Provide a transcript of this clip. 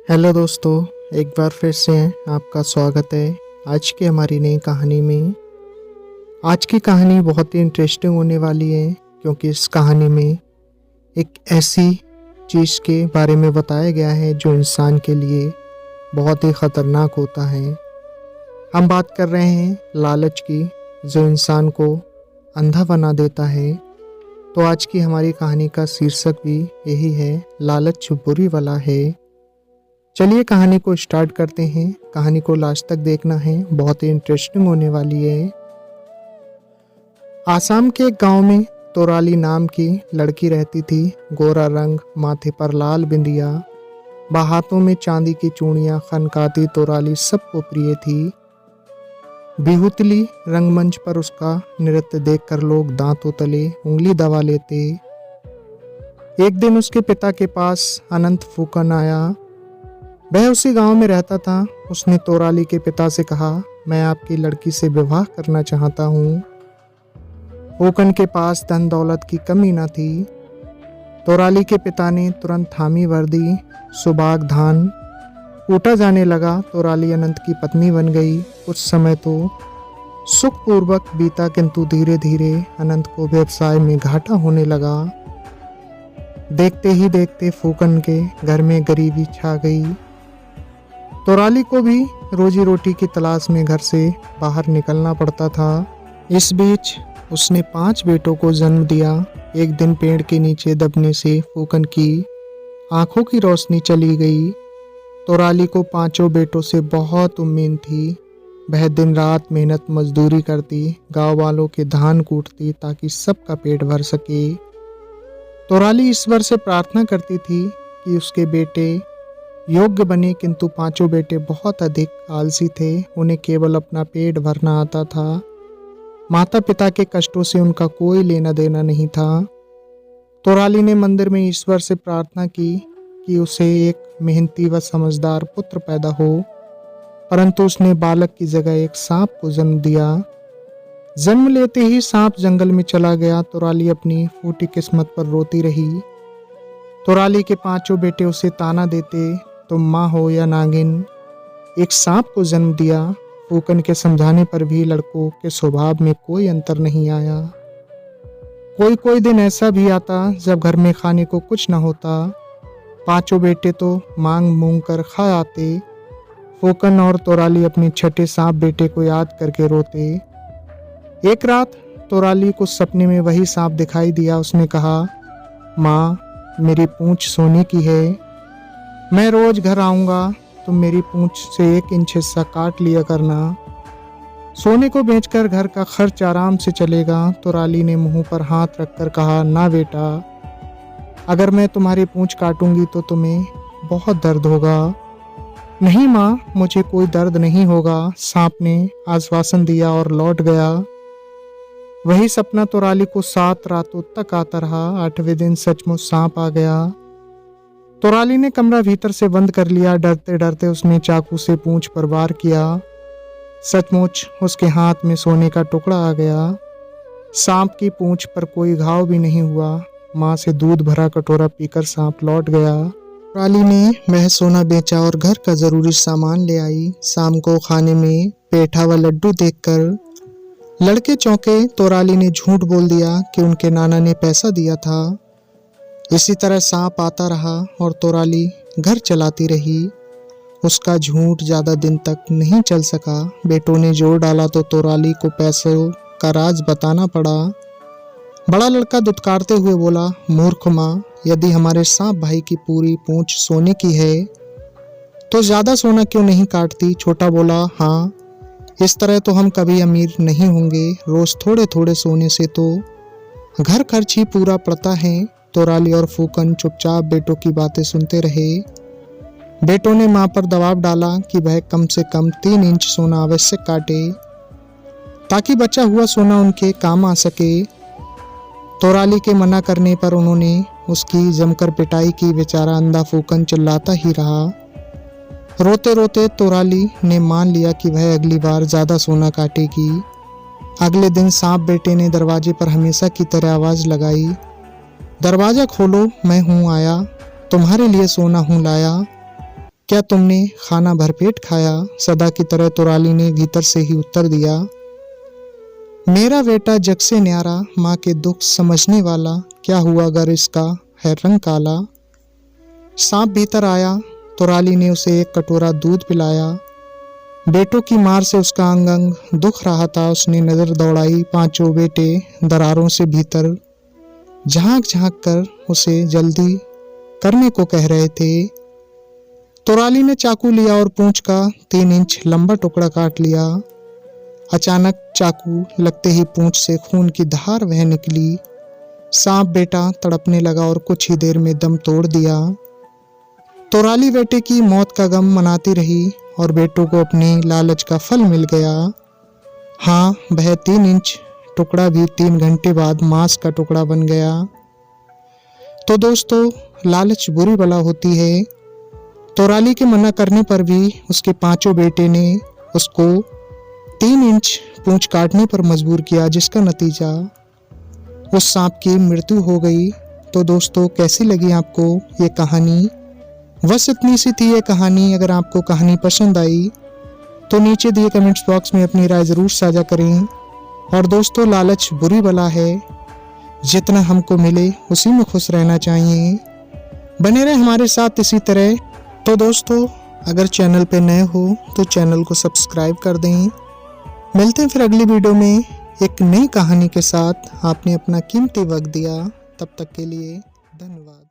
Hello दोस्तों, एक बार फिर से आपका स्वागत है आज की हमारी नई कहानी में। आज की कहानी बहुत ही इंटरेस्टिंग होने वाली है क्योंकि इस कहानी में एक ऐसी चीज़ के बारे में बताया गया है जो इंसान के लिए बहुत ही ख़तरनाक होता है। हम बात कर रहे हैं लालच की, जो इंसान को अंधा बना देता है। तो आज की हमारी कहानी का शीर्षक भी यही है, लालच बुरी वाला है। चलिए कहानी को स्टार्ट करते हैं। कहानी को लास्ट तक देखना है, बहुत ही इंटरेस्टिंग होने वाली है। आसाम के एक गांव में तोराली नाम की लड़की रहती थी। गोरा रंग, माथे पर लाल बिंदिया, हाथों में चांदी की चूड़ियां खनकाती तोराली सबको प्रिय थी। बिहुतली रंगमंच पर उसका नृत्य देखकर लोग दांतों तले उंगली दबा लेते। एक दिन उसके पिता के पास अनंत फूकन आया। वह उसी गांव में रहता था। उसने तोराली के पिता से कहा, मैं आपकी लड़की से विवाह करना चाहता हूँ। फूकन के पास धन दौलत की कमी न थी। तोराली के पिता ने तुरंत थामी वर्दी, सुबाग धान कूटा जाने लगा। तोराली अनंत की पत्नी बन गई। कुछ समय तो सुखपूर्वक बीता, किंतु धीरे धीरे अनंत को व्यवसाय में घाटा होने लगा। देखते ही देखते फूकन के घर में गरीबी छा गई। तोराली को भी रोजी रोटी की तलाश में घर से बाहर निकलना पड़ता था। इस बीच उसने 5 बेटों को जन्म दिया। एक दिन पेड़ के नीचे दबने से फूकन की आंखों की रोशनी चली गई। तोराली को 5 बेटों से बहुत उम्मीद थी। वह दिन रात मेहनत मजदूरी करती, गांव वालों के धान कूटती ताकि सबका पेट भर सके। तोराली ईश्वर से प्रार्थना करती थी कि उसके बेटे योग्य बने, किंतु 5 बेटे बहुत अधिक आलसी थे। उन्हें केवल अपना पेट भरना आता था। माता पिता के कष्टों से उनका कोई लेना देना नहीं था। तोराली ने मंदिर में ईश्वर से प्रार्थना की कि उसे एक मेहनती व समझदार पुत्र पैदा हो, परंतु उसने बालक की जगह एक सांप को जन्म दिया। जन्म लेते ही सांप जंगल में चला गया। तोराली अपनी फूटी किस्मत पर रोती रही। तोराली के 5 बेटे उसे ताना देते, तुम माँ हो या नागिन, एक सांप को जन्म दिया। फूकन के समझाने पर भी लड़कों के स्वभाव में कोई अंतर नहीं आया। कोई कोई दिन ऐसा भी आता जब घर में खाने को कुछ न होता। 5 बेटे तो मांग मूंग कर खा आते। फूकन और तोराली अपने छठे सांप बेटे को याद करके रोते। एक रात तोराली को सपने में वही सांप दिखाई दिया। उसने कहा, माँ, मेरी पूंछ सोने की है। मैं रोज घर आऊँगा, तुम मेरी पूंछ से 1 इंच हिस्सा काट लिया करना। सोने को बेचकर घर का खर्च आराम से चलेगा। तोराली ने मुंह पर हाथ रखकर कहा, ना बेटा, अगर मैं तुम्हारी पूंछ काटूंगी तो तुम्हें बहुत दर्द होगा। नहीं माँ, मुझे कोई दर्द नहीं होगा, सांप ने आश्वासन दिया और लौट गया। वही सपना तोराली को 7 रातों तक आता रहा। 8वें दिन सचमुच सांप आ गया। तोराली ने कमरा भीतर से बंद कर लिया। डरते डरते उसने चाकू से पूंछ पर वार किया। सचमुच उसके हाथ में सोने का टुकड़ा आ गया। सांप की पूंछ पर कोई घाव भी नहीं हुआ। माँ से दूध भरा कटोरा पीकर सांप लौट गया। तोराली ने वह सोना बेचा और घर का जरूरी सामान ले आई। शाम को खाने में पेठा व लड्डू देखकर लड़के चौंके। तोराली ने झूठ बोल दिया कि उनके नाना ने पैसा दिया था। इसी तरह सांप आता रहा और तोराली घर चलाती रही। उसका झूठ ज़्यादा दिन तक नहीं चल सका। बेटों ने जोर डाला तो तोराली को पैसों का राज बताना पड़ा। बड़ा लड़का दुत्कारते हुए बोला, मूर्ख माँ, यदि हमारे सांप भाई की पूरी पूंछ सोने की है तो ज़्यादा सोना क्यों नहीं काटती। छोटा बोला, हाँ, इस तरह तो हम कभी अमीर नहीं होंगे। रोज थोड़े थोड़े सोने से तो घर खर्च ही पूरा पड़ता है। तोराली और फूकन चुपचाप बेटों की बातें सुनते रहे। बेटों ने माँ पर दबाव डाला कि वह कम से कम 3 इंच सोना अवश्य काटे ताकि बचा हुआ सोना उनके काम आ सके। तोराली के मना करने पर उन्होंने उसकी जमकर पिटाई की। बेचारा अंधा फूकन चिल्लाता ही रहा। रोते रोते तोराली ने मान लिया कि वह अगली बार ज़्यादा सोना काटेगी। अगले दिन सांप बेटे ने दरवाजे पर हमेशा की तरह आवाज़ लगाई, दरवाज़ा खोलो, मैं हूँ आया, तुम्हारे लिए सोना हूँ लाया। क्या तुमने खाना भरपेट खाया? सदा की तरह तुराली ने भीतर से ही उत्तर दिया, मेरा बेटा जग से न्यारा, माँ के दुख समझने वाला, क्या हुआ अगर इसका है रंग काला? सांप भीतर आया, तुराली ने उसे एक कटोरा दूध पिलाया। बेटों की मार से उसका अंग अंग दुख रहा था। उसने नजर दौड़ाई, पांचों बेटे दरारों से भीतर झांक झांक कर उसे जल्दी करने को कह रहे थे। तुराली ने चाकू लिया और पूंछ का 3 इंच लंबा टुकड़ा काट लिया। अचानक चाकू लगते ही पूंछ से खून की धार बह निकली। सांप बेटा तड़पने लगा और कुछ ही देर में दम तोड़ दिया। तुराली बेटे की मौत का गम मनाती रही और बेटों को अपनी लालच का फल मिल गया। हाँ, वह 3 इंच टुकड़ा भी 3 घंटे बाद मांस का टुकड़ा बन गया। तो दोस्तों, लालच बुरी बला होती है। तुराली के मना करने पर भी उसके पांचों बेटे ने उसको 3 इंच पूंछ काटने पर मजबूर किया, जिसका नतीजा उस सांप की मृत्यु हो गई। तो दोस्तों, कैसी लगी आपको ये कहानी? बस इतनी सी थी ये कहानी। अगर आपको कहानी पसंद आई तो नीचे दिए कमेंट्स बॉक्स में अपनी राय ज़रूर साझा करें। और दोस्तों, लालच बुरी बला है, जितना हमको मिले उसी में खुश रहना चाहिए। बने रहे हमारे साथ इसी तरह। तो दोस्तों, अगर चैनल पे नए हो तो चैनल को सब्सक्राइब कर दें। मिलते हैं फिर अगली वीडियो में एक नई कहानी के साथ। आपने अपना कीमती वक्त दिया, तब तक के लिए धन्यवाद।